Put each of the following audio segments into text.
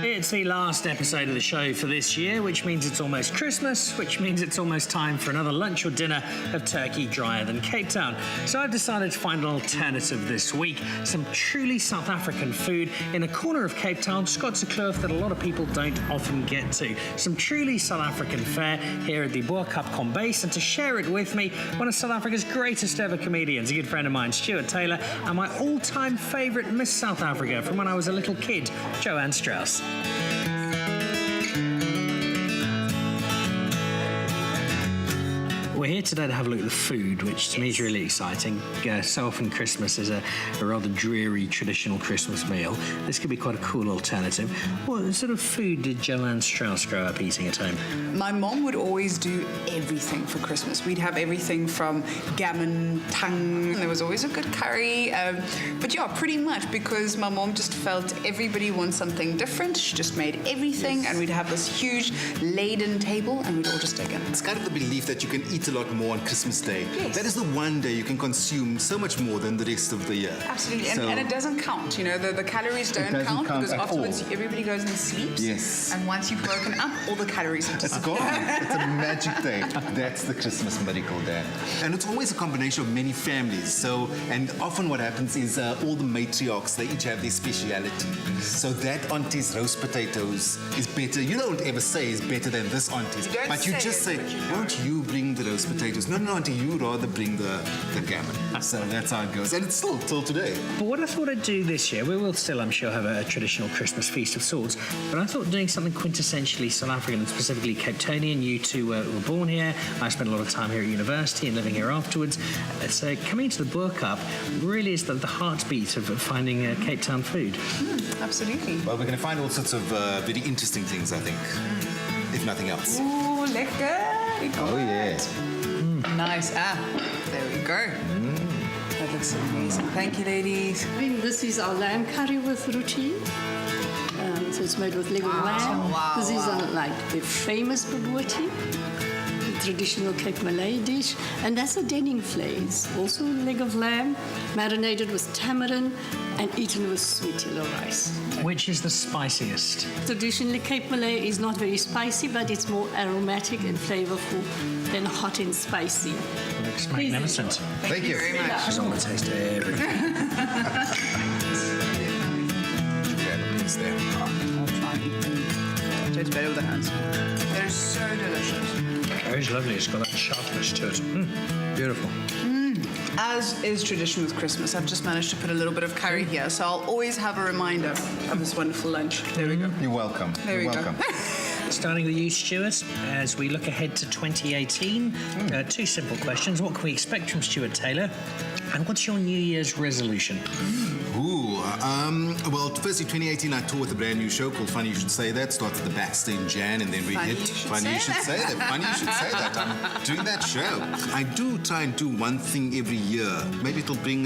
It's the last episode of the show for this year, which means it's almost Christmas, which means it's almost time for another lunch or dinner of turkey drier than Cape Town. So I've decided to find an alternative this week, some truly South African food in a corner of Cape Town, Scots Kloof, that a lot of people don't often get to. Some truly South African fare here at the Bokaap Kombuis, and to share it with me, one of South Africa's greatest ever comedians, a good friend of mine, Stuart Taylor, and my all-time favourite Miss South Africa from when I was a little kid, Strauss. We're here today to have a look at the food, which to me is really exciting. So often Christmas is a rather dreary traditional Christmas meal. This could be quite a cool alternative. What sort of food did Joanne Strauss grow up eating at home? My mom would always do everything for Christmas. We'd have everything from gammon, tongue. There was always a good curry. But yeah, pretty much because my mom just felt everybody wants something different. She just made everything, and we'd have this huge laden table, and we'd all just dig in. It's kind of the belief that you can eat a lot more on Christmas Day. Yes. That is the one day you can consume so much more than the rest of the year. Absolutely, and it doesn't count. You know, the calories don't count because afterwards everybody goes and sleeps. Yes. And once you've broken up, all the calories are It's gone. It's a magic day. That's the Christmas miracle day. And it's always a combination of many families. So, and often what happens is all the matriarchs, they each have their speciality. So that auntie's roast potatoes is better. You don't ever say is better than this auntie's. But you just say, won't you bring the roast potatoes? No, auntie, you rather bring the gammon. So that's how it goes. And it's still till today. But what I thought I'd do this year, we will still, I'm sure, have a traditional Christmas feast of sorts, but I thought doing something quintessentially South African, and specifically Cape Townian. You two were born here. I spent a lot of time here at university and living here afterwards. So coming to the Bokaap really is the heartbeat of finding Cape Town food. Absolutely. Well, we're going to find all sorts of very interesting things, I think, if nothing else. Ooh, lekker. Oh, yeah. Nice. There we go. That looks amazing. Thank you, ladies. This is our lamb curry with roti. So it's made with leg of lamb. Wow, This is like the famous bobotie, the traditional Cape Malay dish. And that's a denning fleis, also leg of lamb, marinated with tamarind and eaten with sweet yellow rice. Which is the spiciest? Traditionally, Cape Malay is not very spicy, but it's more aromatic and flavorful than hot and spicy. It looks magnificent. Thank you very much. She's on the taste of everything. It's there. I'll try and it's better with the hands. They're so delicious. Very lovely. It's got that sharpness to it. Beautiful. As is tradition with Christmas, I've just managed to put a little bit of curry here, so I'll always have a reminder of this wonderful lunch. There we go. You're welcome. There we You're go. welcome. Starting with you, Stuart, as we look ahead to 2018. Two simple questions. What can we expect from Stuart Taylor? And what's your New Year's resolution? Well, firstly, 2018, I toured with a brand new show called Funny You Should Say That. Starts at the backstage in Jan, and then we Funny hit You Should Funny Say You Should That. Say That. Funny You Should Say That. I'm doing that show. I do try and do one thing every year. Maybe it'll bring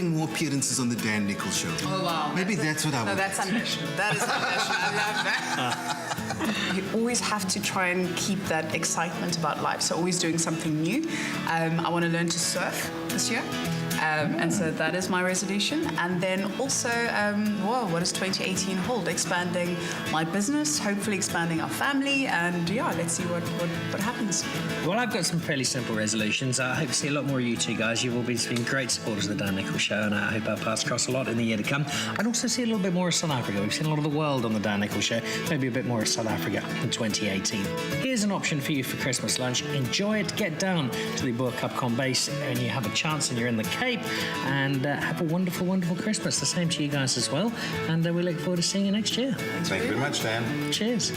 more appearances on the Dan Nicholl show. Oh, wow. Maybe that's what I No, want. that's ambition. That is ambition. I love that. You always have to try and keep that excitement about life. So always doing something new. I want to learn to surf this year. And so that is my resolution. And then also, what does 2018 hold? Expanding my business, hopefully expanding our family, and yeah, let's see what happens. Well, I've got some fairly simple resolutions. I hope to see a lot more of you two guys. You've all been great supporters of the Dan Nicholl Show, and I hope our paths cross a lot in the year to come. I'd also see a little bit more of South Africa. We've seen a lot of the world on the Dan Nicholl Show, maybe a bit more of South Africa in 2018. Here's an option for you for Christmas lunch. Enjoy it. Get down to the Bokaap Kombuis when you have a chance and you're in the Cape, and have a wonderful, wonderful Christmas. The same to you guys as well, and we look forward to seeing you next year. Thank you very much, Dan. Cheers.